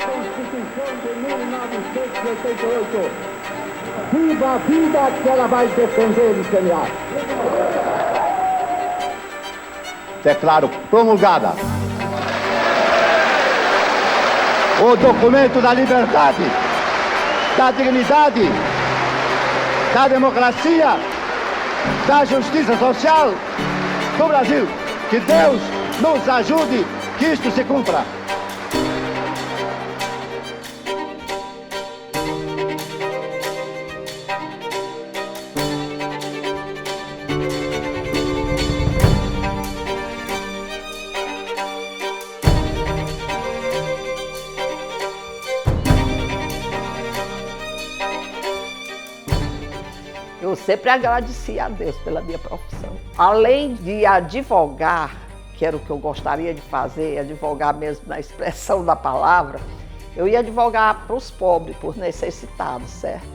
Constituição de 1988. Viva a vida que ela vai defender e semear. Declaro promulgada o documento da liberdade, da dignidade, da democracia, da justiça social do Brasil. Que Deus nos ajude que isto se cumpra. Eu sempre agradeci a Deus pela minha profissão. Além de advogar, que era o que eu gostaria de fazer, advogar mesmo na expressão da palavra, eu ia advogar para os pobres, para os necessitados, certo?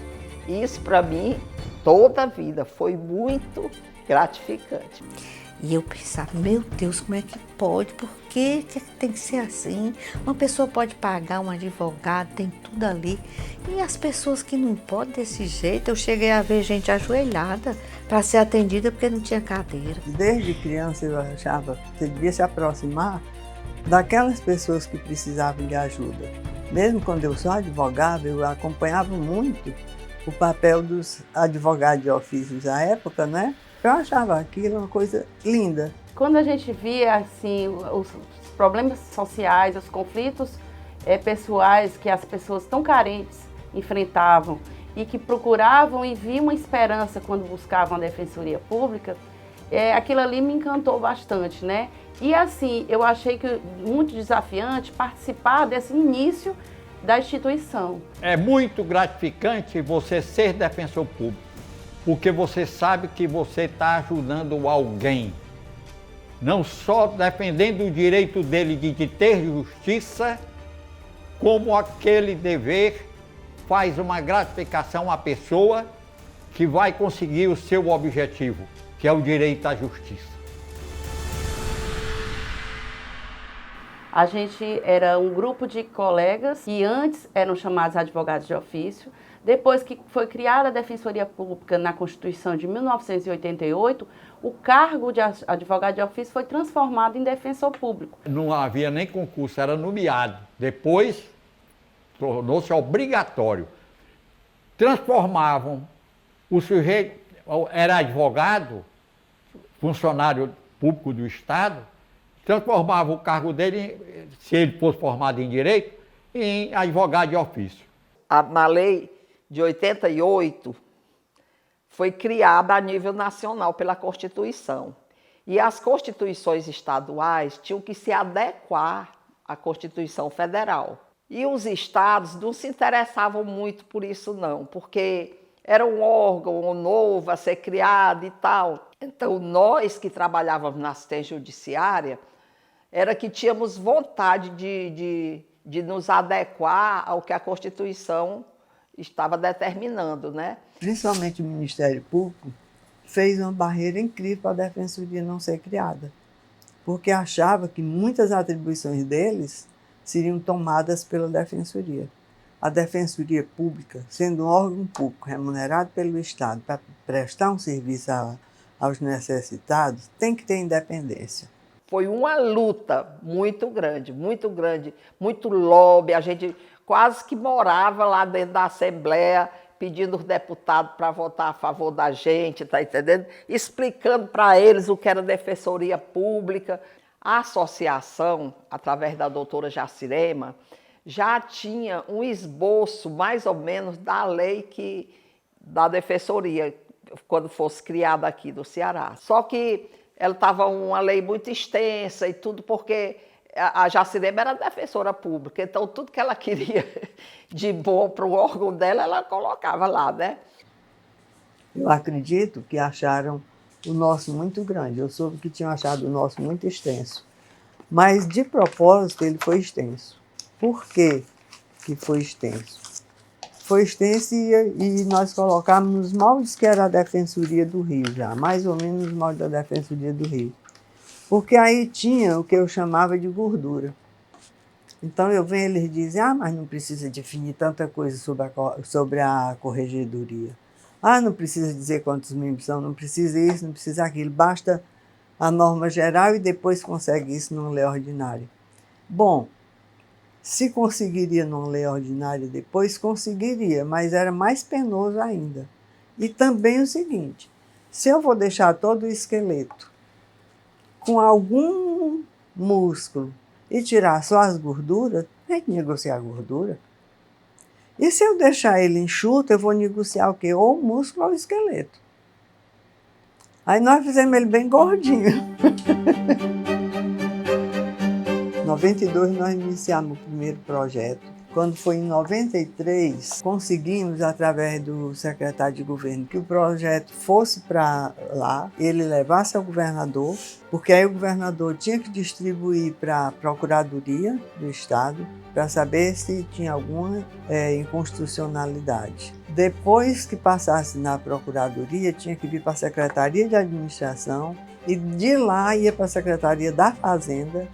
E isso, para mim, toda a vida foi muito gratificante. E eu pensava, meu Deus, como é que pode? Por que tem que ser assim? Uma pessoa pode pagar um advogado, tem tudo ali. E as pessoas que não podem desse jeito, eu cheguei a ver gente ajoelhada para ser atendida porque não tinha cadeira. Desde criança eu achava que você devia se aproximar daquelas pessoas que precisavam de ajuda. Mesmo quando eu só advogava, eu acompanhava muito o papel dos advogados de ofício da época, né? Eu achava aquilo uma coisa linda. Quando a gente via assim, os problemas sociais, os conflitos pessoais que as pessoas tão carentes enfrentavam e que procuravam e viam uma esperança quando buscavam a defensoria pública, aquilo ali me encantou bastante, né? E assim, eu achei que muito desafiante participar desse início da instituição. É muito gratificante você ser defensor público, porque você sabe que você está ajudando alguém, não só defendendo o direito dele de ter justiça, como aquele dever faz uma gratificação à pessoa que vai conseguir o seu objetivo, que é o direito à justiça. A gente era um grupo de colegas que antes eram chamados advogados de ofício. Depois que foi criada a Defensoria Pública na Constituição de 1988, o cargo de advogado de ofício foi transformado em defensor público. Não havia nem concurso, era nomeado. Depois, tornou-se obrigatório. Transformavam o sujeito, era advogado, funcionário público do Estado, transformavam o cargo dele, se ele fosse formado em Direito, em advogado de ofício. Na lei de 88, foi criada a nível nacional pela Constituição. E as constituições estaduais tinham que se adequar à Constituição Federal. E os estados não se interessavam muito por isso não, porque era um órgão novo a ser criado e tal. Então, nós que trabalhávamos na assistência judiciária, era que tínhamos vontade de nos adequar ao que a Constituição estava determinando, né? Principalmente o Ministério Público fez uma barreira incrível para a Defensoria não ser criada, porque achava que muitas atribuições deles seriam tomadas pela Defensoria. A Defensoria Pública, sendo um órgão público remunerado pelo Estado para prestar um serviço aos necessitados, tem que ter independência. Foi uma luta muito grande, muito lobby. A gente quase que morava lá dentro da Assembleia, pedindo os deputados para votar a favor da gente, tá entendendo? Explicando para eles o que era defensoria pública. A associação, através da doutora Jacirema, já tinha um esboço, mais ou menos, da lei da defensoria, quando fosse criada aqui do Ceará. Só que ela estava uma lei muito extensa e tudo, porque a Jacirema era defensora pública, então tudo que ela queria de bom para o órgão dela, ela colocava lá, né? Eu acredito que acharam o nosso muito grande. Eu soube que tinham achado o nosso muito extenso. Mas, de propósito, ele foi extenso. Por que foi extenso? foi extenso e nós colocamos nos moldes que era a Defensoria do Rio já, mais ou menos nos moldes da Defensoria do Rio. Porque aí tinha o que eu chamava de gordura. Então eu venho e eles dizem, mas não precisa definir tanta coisa sobre a corregedoria. Não precisa dizer quantos membros são, não precisa isso, não precisa aquilo, basta a norma geral e depois consegue isso numa lei ordinária. Bom, se conseguiria numa lei ordinária depois, conseguiria, mas era mais penoso ainda. E também o seguinte, se eu vou deixar todo o esqueleto com algum músculo e tirar só as gorduras, tem que negociar a gordura. E se eu deixar ele enxuto, eu vou negociar o quê? Ou o músculo ou o esqueleto. Aí nós fizemos ele bem gordinho. Em 92 nós iniciamos o primeiro projeto. Quando foi em 93, conseguimos, através do secretário de governo, que o projeto fosse para lá, ele levasse ao governador, porque aí o governador tinha que distribuir para a Procuradoria do Estado, para saber se tinha alguma inconstitucionalidade. Depois que passasse na Procuradoria, tinha que vir para a Secretaria de Administração, e de lá ia para a Secretaria da Fazenda,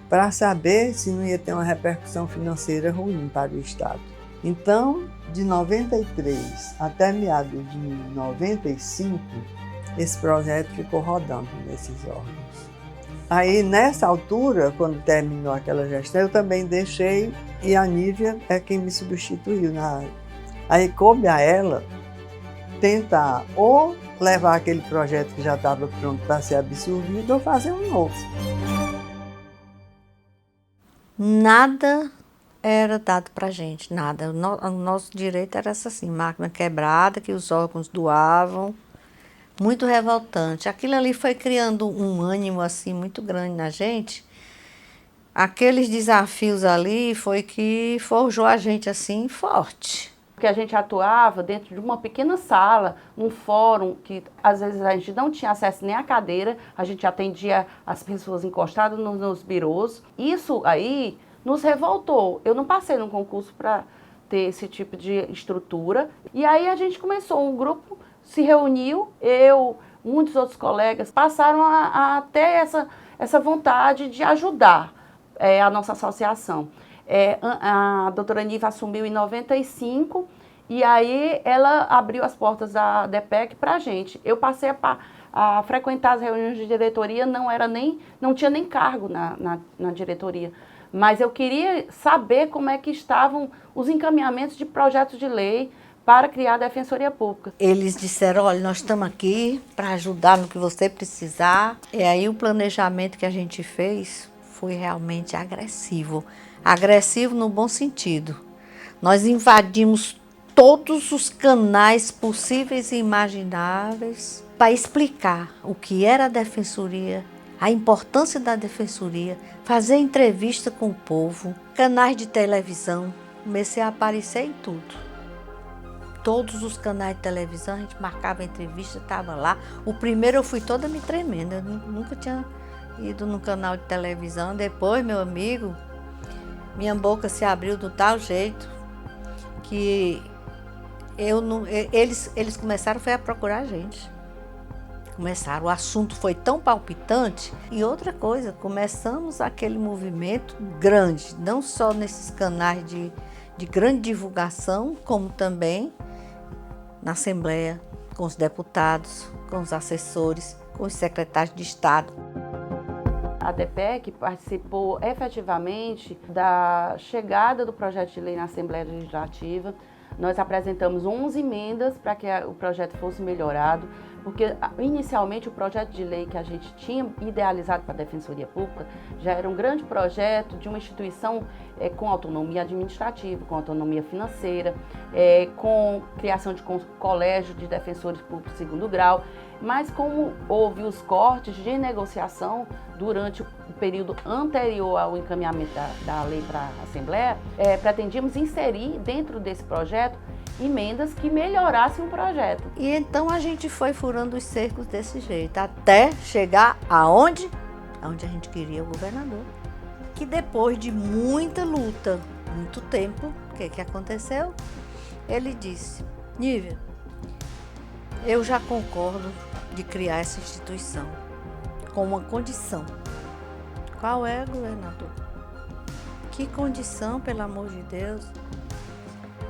para saber se não ia ter uma repercussão financeira ruim para o Estado. Então, de 93 até meados de 95, esse projeto ficou rodando nesses órgãos. Aí, nessa altura, quando terminou aquela gestão, eu também deixei, e a Nívia é quem me substituiu. Aí coube a ela tentar ou levar aquele projeto que já estava pronto para ser absorvido ou fazer um novo. Nada era dado para a gente, nada. O nosso direito era essa assim, máquina quebrada, que os órgãos doavam, muito revoltante. Aquilo ali foi criando um ânimo assim muito grande na gente. Aqueles desafios ali foi que forjou a gente assim forte. Porque a gente atuava dentro de uma pequena sala, num fórum, que às vezes a gente não tinha acesso nem à cadeira, a gente atendia as pessoas encostadas nos birôs. Isso aí nos revoltou. Eu não passei num concurso para ter esse tipo de estrutura. E aí a gente começou, um grupo se reuniu, eu, muitos outros colegas, passaram a ter essa vontade de ajudar a nossa associação. A doutora Nívia assumiu em 95 e aí ela abriu as portas da DPEC para a gente. Eu passei a frequentar as reuniões de diretoria, não tinha nem cargo na diretoria, mas eu queria saber como é que estavam os encaminhamentos de projetos de lei para criar a Defensoria Pública. Eles disseram, olha, nós estamos aqui para ajudar no que você precisar. E aí o planejamento que a gente fez foi realmente agressivo. Agressivo no bom sentido. Nós invadimos todos os canais possíveis e imagináveis para explicar o que era a Defensoria, a importância da Defensoria, fazer entrevista com o povo, canais de televisão. Comecei a aparecer em tudo. Todos os canais de televisão, a gente marcava entrevista, estava lá. O primeiro eu fui toda me tremendo, eu nunca tinha ido num canal de televisão. Depois, meu amigo, minha boca se abriu do tal jeito que eles começaram a procurar a gente. O assunto foi tão palpitante. E outra coisa, começamos aquele movimento grande, não só nesses canais de grande divulgação, como também na Assembleia, com os deputados, com os assessores, com os secretários de Estado. A DPEC participou efetivamente da chegada do projeto de lei na Assembleia Legislativa. Nós apresentamos 11 emendas para que o projeto fosse melhorado, porque inicialmente o projeto de lei que a gente tinha idealizado para a Defensoria Pública já era um grande projeto de uma instituição com autonomia administrativa, com autonomia financeira, com criação de colégio de defensores públicos de segundo grau, mas como houve os cortes de negociação durante o período anterior ao encaminhamento da lei para a Assembleia, pretendíamos inserir dentro desse projeto emendas que melhorassem o projeto. E então a gente foi furando os cercos desse jeito, até chegar aonde a gente queria o governador. Que depois de muita luta, muito tempo, o que aconteceu? Ele disse: Nívia, eu já concordo de criar essa instituição com uma condição. Qual é, governador? Que condição, pelo amor de Deus?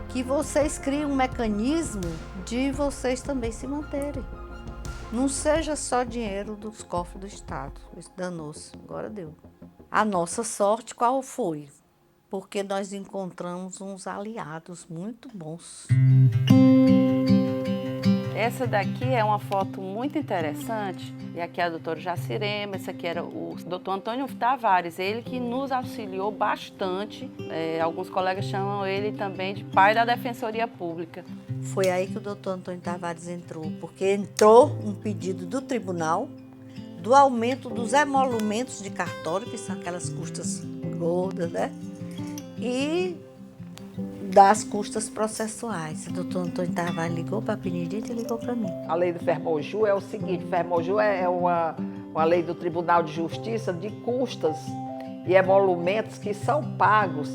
Que vocês criem um mecanismo de vocês também se manterem. Não seja só dinheiro dos cofres do Estado. Isso danou-se, agora deu. A nossa sorte qual foi? Porque nós encontramos uns aliados muito bons. Essa daqui é uma foto muito interessante, e aqui é a doutora Jacirema, esse aqui era o doutor Antônio Tavares, ele que nos auxiliou bastante, alguns colegas chamam ele também de pai da Defensoria Pública. Foi aí que o doutor Antônio Tavares entrou, porque entrou um pedido do tribunal do aumento dos emolumentos de cartório, que são aquelas custas gordas, né? E das custas processuais. O doutor Antônio Tavares ligou para a Benedita e ligou para mim. A lei do Fermoju é o seguinte, Fermoju é uma lei do Tribunal de Justiça de custas e emolumentos que são pagos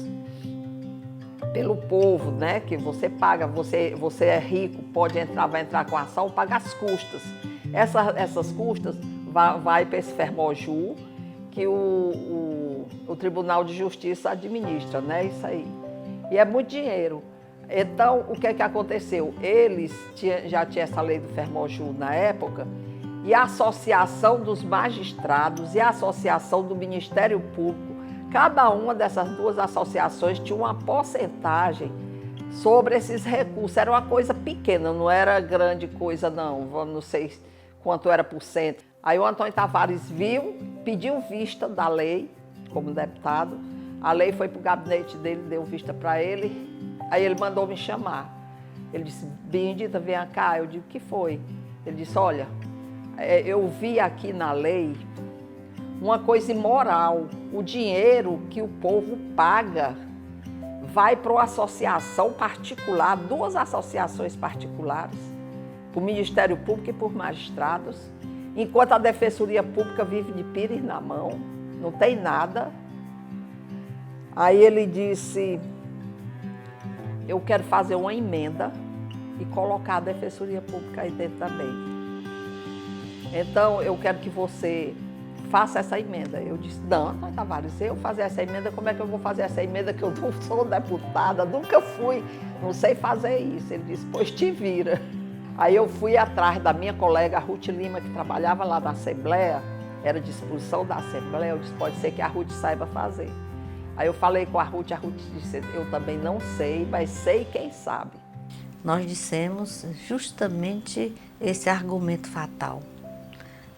pelo povo, né? Que você paga, você é rico, pode entrar, vai entrar com a ação, paga as custas. Essas custas vai para esse Fermoju que o Tribunal de Justiça administra, né? Isso aí. E é muito dinheiro. Então, o que é que aconteceu? Eles já tinham essa lei do Fermoju na época, e a Associação dos Magistrados e a Associação do Ministério Público, cada uma dessas duas associações tinha uma porcentagem sobre esses recursos. Era uma coisa pequena, não era grande coisa não sei quanto era por cento. Aí o Antônio Tavares viu, pediu vista da lei como deputado. A lei foi para o gabinete dele, deu vista para ele, aí ele mandou me chamar. Ele disse: Benedita, vem cá. Eu digo: o que foi? Ele disse: olha, eu vi aqui na lei uma coisa imoral. O dinheiro que o povo paga vai para uma associação particular, duas associações particulares, para o Ministério Público e por magistrados, enquanto a Defensoria Pública vive de pires na mão, não tem nada. Aí ele disse: eu quero fazer uma emenda e colocar a Defensoria Pública aí dentro também. Então, eu quero que você faça essa emenda. Eu disse: não, Antônio Tavares, eu fazer essa emenda, como é que eu vou fazer essa emenda que eu não sou deputada, nunca fui, não sei fazer isso. Ele disse: pois te vira. Aí eu fui atrás da minha colega Ruth Lima, que trabalhava lá na Assembleia, era de expulsão da Assembleia. Eu disse: pode ser que a Ruth saiba fazer. Aí eu falei com a Ruth disse: eu também não sei, mas sei quem sabe. Nós dissemos justamente esse argumento fatal.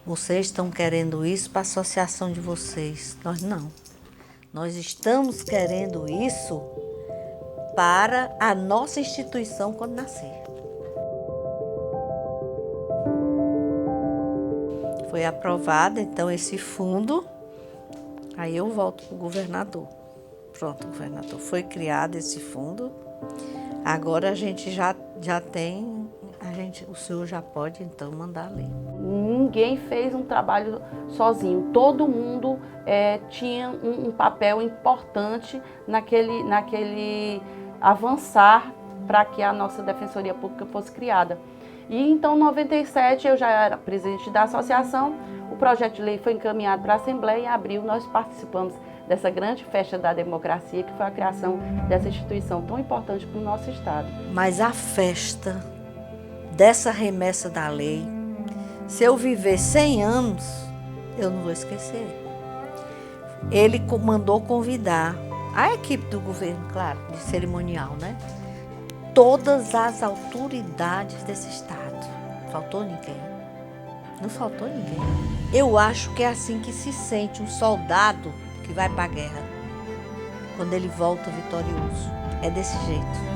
Vocês estão querendo isso para a associação de vocês. Nós não. Nós estamos querendo isso para a nossa instituição quando nascer. Foi aprovado, então, esse fundo. Aí eu volto para o governador. Pronto, governador, foi criado esse fundo. Agora a gente já tem, o senhor já pode então mandar a lei. Ninguém fez um trabalho sozinho, todo mundo tinha um papel importante naquele avançar para que a nossa Defensoria Pública fosse criada. E então, em 97, eu já era presidente da associação, o projeto de lei foi encaminhado para a Assembleia e em abril nós participamos dessa grande festa da democracia, que foi a criação dessa instituição tão importante para o nosso Estado. Mas a festa dessa remessa da lei, se eu viver 100 anos, eu não vou esquecer. Ele mandou convidar a equipe do governo, claro, de cerimonial, né? Todas as autoridades desse Estado. Faltou ninguém? Não faltou ninguém. Eu acho que é assim que se sente um soldado que vai para a guerra, quando ele volta vitorioso. É desse jeito.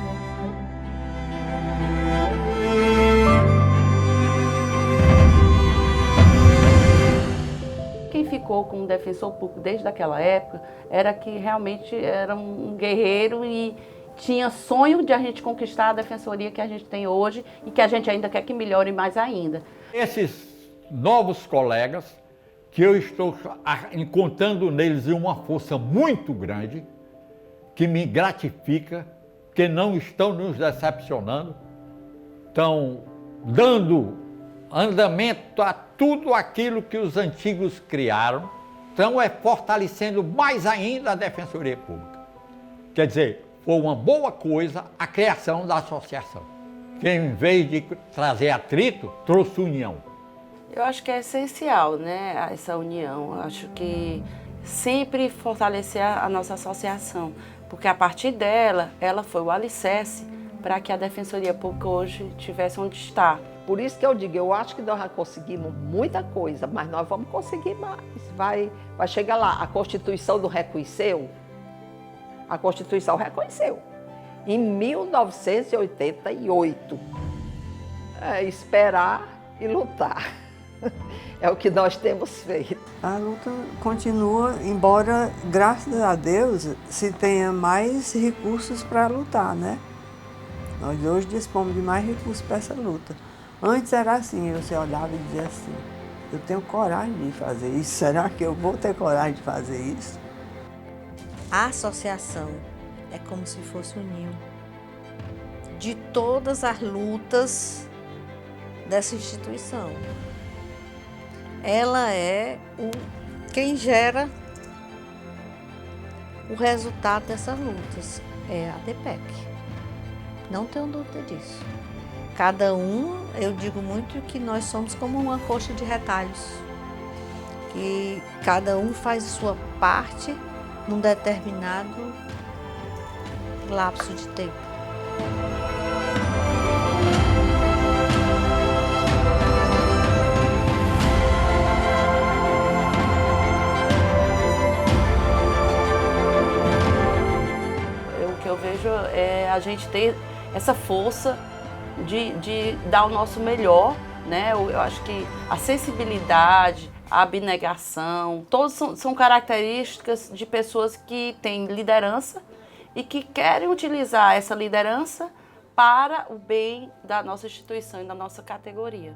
Quem ficou como defensor público desde aquela época era que realmente era um guerreiro e tinha sonho de a gente conquistar a defensoria que a gente tem hoje e que a gente ainda quer que melhore mais ainda. Esses novos colegas, que eu estou encontrando neles uma força muito grande, que me gratifica, que não estão nos decepcionando, estão dando andamento a tudo aquilo que os antigos criaram, estão fortalecendo mais ainda a Defensoria Pública. Quer dizer, foi uma boa coisa a criação da associação, que em vez de trazer atrito, trouxe união. Eu acho que é essencial, né, essa união. Eu acho que sempre fortalecer a nossa associação, porque a partir dela, ela foi o alicerce para que a Defensoria Pública hoje estivesse onde está. Por isso que eu digo, eu acho que nós já conseguimos muita coisa, mas nós vamos conseguir mais. Vai chegar lá. A Constituição não reconheceu? A Constituição reconheceu. Em 1988. É esperar e lutar. É o que nós temos feito. A luta continua, embora, graças a Deus, se tenha mais recursos para lutar, né? Nós hoje dispomos de mais recursos para essa luta. Antes era assim, você olhava e dizia assim, eu tenho coragem de fazer isso, será que eu vou ter coragem de fazer isso? A associação é como se fosse um ninho de todas as lutas dessa instituição. Ela é quem gera o resultado dessas lutas, é a DPEC. Não tenho dúvida disso. Cada um, eu digo muito que nós somos como uma coxa de retalhos, que cada um faz a sua parte num determinado lapso de tempo. O que eu vejo é a gente ter essa força de dar o nosso melhor, né? Eu acho que a sensibilidade, a abnegação, todos são características de pessoas que têm liderança e que querem utilizar essa liderança para o bem da nossa instituição e da nossa categoria.